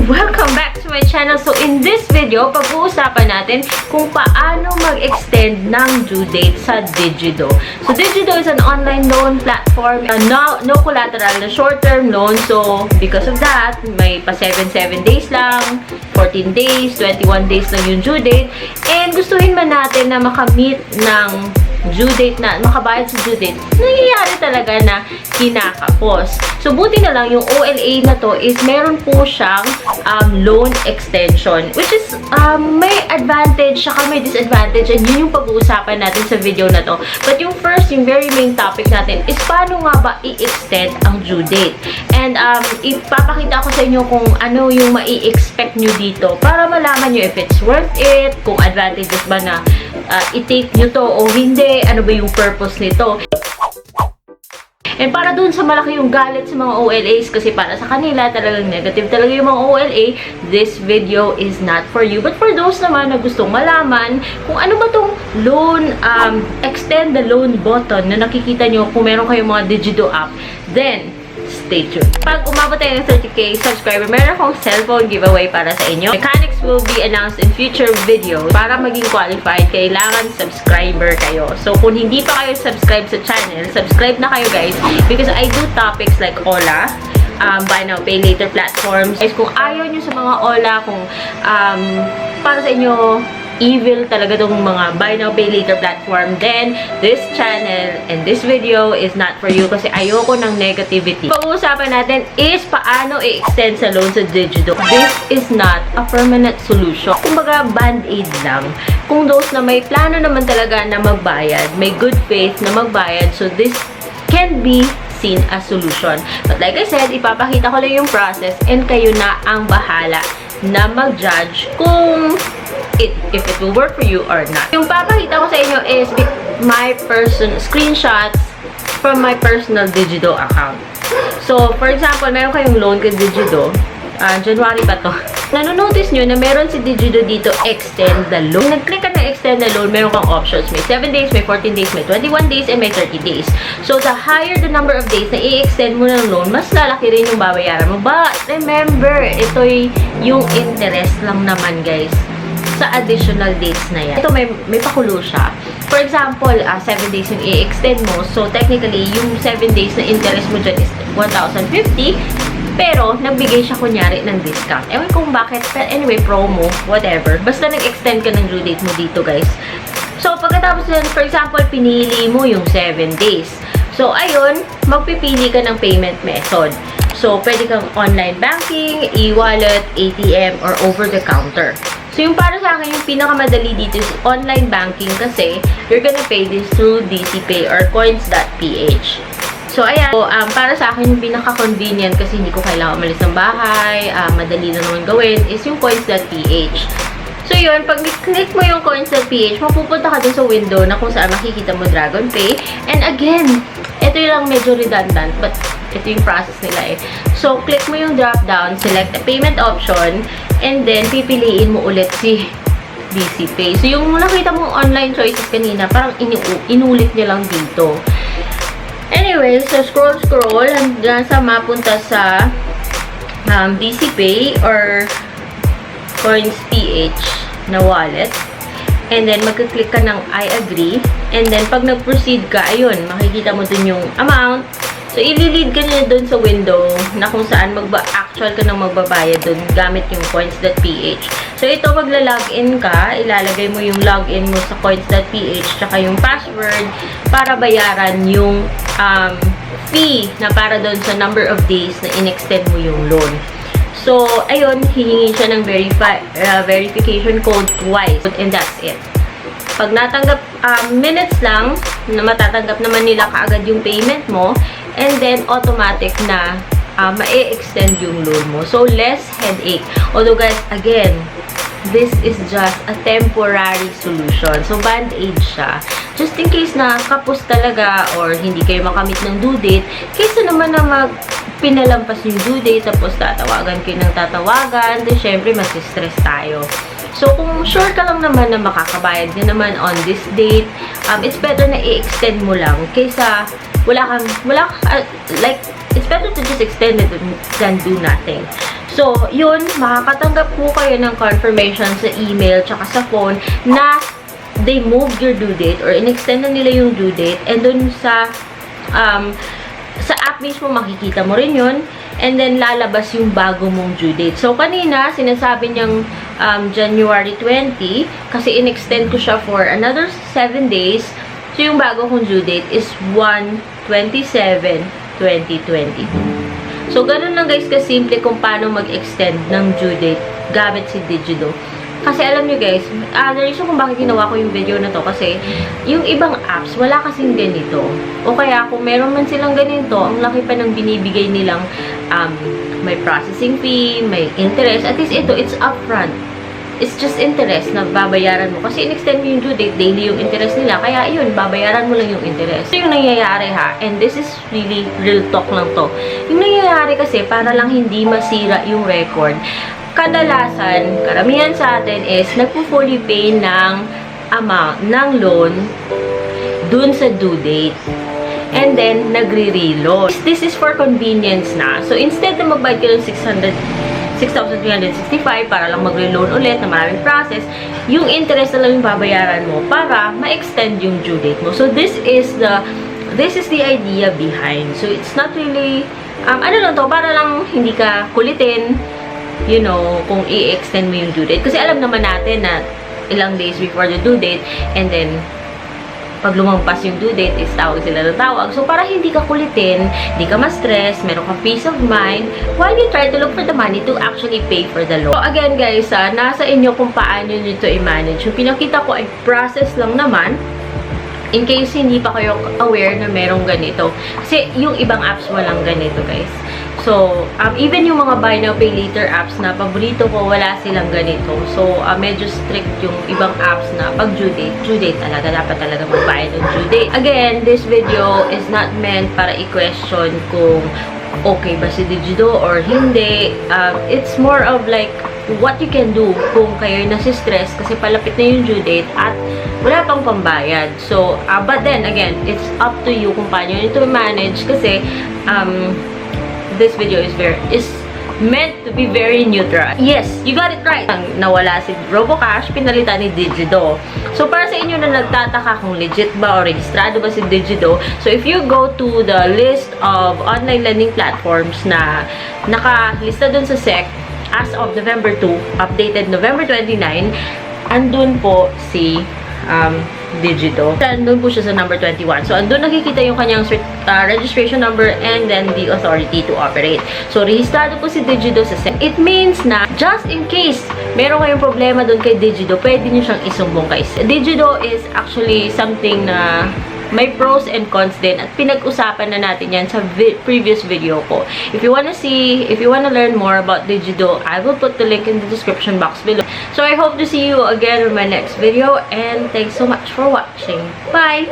Welcome back to my channel. So in this video, pag-uusapan natin kung paano mag-extend ng due date sa Digido. So Digido is an online loan platform, no collateral na short-term loan. So because of that, may pa 7 days lang, 14 days, 21 days lang yung due date. And gustuhin man natin na makamit ng due date na, makabayad sa due date, nangyayari talaga na kinakapos. So, buti na lang yung OLA na to is meron po siyang loan extension, which is may advantage, saka may disadvantage, and yun yung pag-uusapan natin sa video na to. But yung first, yung very main topic natin is paano nga ba i-extend ang due date. And ipapakita ko sa inyo kung ano yung mai-expect nyo dito para malaman nyo if it's worth it, kung advantages ba na i-take nyo to o hindi, ano ba yung purpose nito. And para dun sa malaki yung galit sa mga OLAs, kasi para sa kanila talagang negative talaga yung mga OLA, this video is not for you. But for those naman na gustong malaman kung ano ba tong loan, extend the loan button na nakikita nyo kung meron kayong mga Digido app, then stay tuned. Pag umabot tayo ng 30k subscriber, meron akong cellphone giveaway para sa inyo. Mechanics will be announced in future videos. Para maging qualified, kailangan subscriber kayo. So, kung hindi pa kayo subscribe sa channel, subscribe na kayo guys, because I do topics like OLA, buy now, pay later platforms. Guys, kung ayaw nyo sa mga OLA, kung para sa inyo, evil talaga tong mga buy now pay later platform, then this channel and this video is not for you, kasi ayoko ng negativity. Pag-uusapan natin is paano i-extend sa loan sa Digido. This is not a permanent solution. Kumbaga band-aid lang. Kung those na may plano naman talaga na magbayad, may good faith na magbayad, so this can be seen as solution. But like I said, ipapakita ko lang yung process and kayo na ang bahala na mag-judge kung if it will work for you or not. Yung papakita ko sa inyo is my screenshots from my personal Digido account. So, for example, meron kayong loan kay Digido. January pa to. Nanonotice nyo na meron si Digido dito, extend the loan. Nag-click ka na extend the loan, meron kang options. May 7 days, may 14 days, may 21 days, and may 30 days. So, the higher the number of days na i-extend mo ng loan, mas lalaki rin yung babayaran mo. But, remember, ito yung interest lang naman, guys, sa additional dates na yan. Ito, may pakulo siya. For example, 7 days yung i-extend mo. So, technically, yung 7 days na interest mo dyan is 1,050. Pero, nagbigay siya kunyari ng discount. Ewan kung bakit. But anyway, promo, whatever. Basta nag-extend ka ng due date mo dito, guys. So, pagkatapos yan, for example, pinili mo yung 7 days. So, ayun, magpipili ka ng payment method. So, pwede kang online banking, e-wallet, ATM, or over-the-counter. So, yung para sa akin, yung pinakamadali dito is online banking, kasi you're gonna pay this through DCPay or coins.ph. So, ayan. So, para sa akin, yung pinaka-convenient kasi hindi ko kailangan umalis ng bahay, madali na naman gawin, is yung coins.ph. So, yun, pag click mo yung coins.ph, mapupunta ka dun sa window na kung saan makikita mo DragonPay. And again, ito yung medyo redundant, but ito yung process nila eh. So, click mo yung drop-down, select the payment option, and then pipiliin mo ulit si DCPay. So, yung nakita mong online choices kanina, parang inulit niya lang dito. Anyway, so scroll, hanggang sa mapunta sa DCPay or coins.ph na wallet. And then, magka-click ka ng I agree. And then, pag nag-proceed ka, ayun, makikita mo dun yung amount. So, ililid ka na dun sa window na kung saan actual ka nang magbabayad dun gamit yung coins.ph. So, ito, magla-login ka, ilalagay mo yung login mo sa coins.ph tsaka yung password para bayaran yung fee na para dun sa number of days na in-extend mo yung loan. So, ayun, hihingi siya ng verification code twice. And that's it. Pag natanggap, minutes lang, na matatanggap naman nila kaagad yung payment mo. And then, automatic na ma-extend yung loan mo. So, less headache. Although, guys, again, this is just a temporary solution. So, band-aid siya. Just in case na kapos talaga or hindi kayo makamit ng due date, kaysa naman na pinalampas yung due date, tapos tatawagan kayo ng tatawagan, then syempre masistress tayo. So, kung sure ka lang naman na makakabayad din naman on this date, it's better na i-extend mo lang kaysa like, it's better to just extend it than do nothing. So, yun, makakatanggap po kayo ng confirmation sa email tsaka sa phone na they moved your due date or in-extend na nila yung due date, and dun sa app mismo makikita mo rin yun, and then lalabas yung bago mong due date. So, kanina, sinasabi niyang January 20 kasi in-extend ko siya for another 7 days. So, yung bago kong due date is 1/27/2022. So, ganun lang guys kasimple kung paano mag-extend ng due date gamit si Digido. Kasi alam nyo guys, the reason kung bakit ginawa ko yung video na to, kasi yung ibang apps, wala kasing ganito. O kaya kung meron man silang ganito, ang laki pa ng binibigay nilang may processing fee, may interest. At least ito, it's upfront. It's just interest na babayaran mo. Kasi in-extend mo yung due date, daily yung interest nila. Kaya yun, babayaran mo lang yung interest. So yung nangyayari ha, and this is really real talk lang to. Yung nangyayari kasi, para lang hindi masira yung record, kadalasan, karamihan sa atin is nagpo-fully pay ng amount ng loan dun sa due date. And then, nagre-reload. This is for convenience na. So, instead na magbayad ka ng 6,365 para lang magre-loan ulit na maraming process, yung interest na lang yung babayaran mo para ma-extend yung due date mo. So, this is the idea behind. So, it's not really, ano lang to, para lang hindi ka kulitin, you know, kung i-extend mo yung due date. Kasi alam naman natin na ilang days before the due date, and then, pag lumampas yung due date, is tawag sila na tawag. So, para hindi ka kulitin, hindi ka ma-stress, meron kang peace of mind, while you try to look for the money to actually pay for the loan. So, again guys, nasa inyo kung paano nyo ito i-manage. Yung pinakita ko ay process lang naman, in case hindi pa kayo aware na merong ganito. Kasi yung ibang apps walang ganito guys. So, even yung mga buy now pay later apps na paborito ko, wala silang ganito. So, medyo strict yung ibang apps na pag due date talaga, dapat talaga magbayad ng due date. Again, this video is not meant para i-question kung okay ba si Digido or hindi. It's more of like, what you can do kung kayo nasi-stress kasi palapit na yung due date at wala pang pambayad. So, but then, again, it's up to you kung paano nyo ito manage kasi, this video is meant to be very neutral. Yes, you got it right. Nawala si RoboCash, pinalitan ni Digido. So, para sa inyo na nagtataka kung legit ba o registrado ba si Digido, so if you go to the list of online lending platforms na nakalista dun sa SEC as of November 2, updated November 29, andun po si Digido. Andun po siya sa number 21. So, andun nakikita yung kanyang registration number and then the authority to operate. So, rehistrado po si Digido sa SEC. It means na, just in case meron kayong problema dun kay Digido, pwede nyo siyang isumbong kay Digido is actually something na may pros and cons din at pinag-usapan na natin yan sa previous video ko. If you wanna learn more about Digido, I will put the link in the description box below. So I hope to see you again in my next video, and thanks so much for watching. Bye!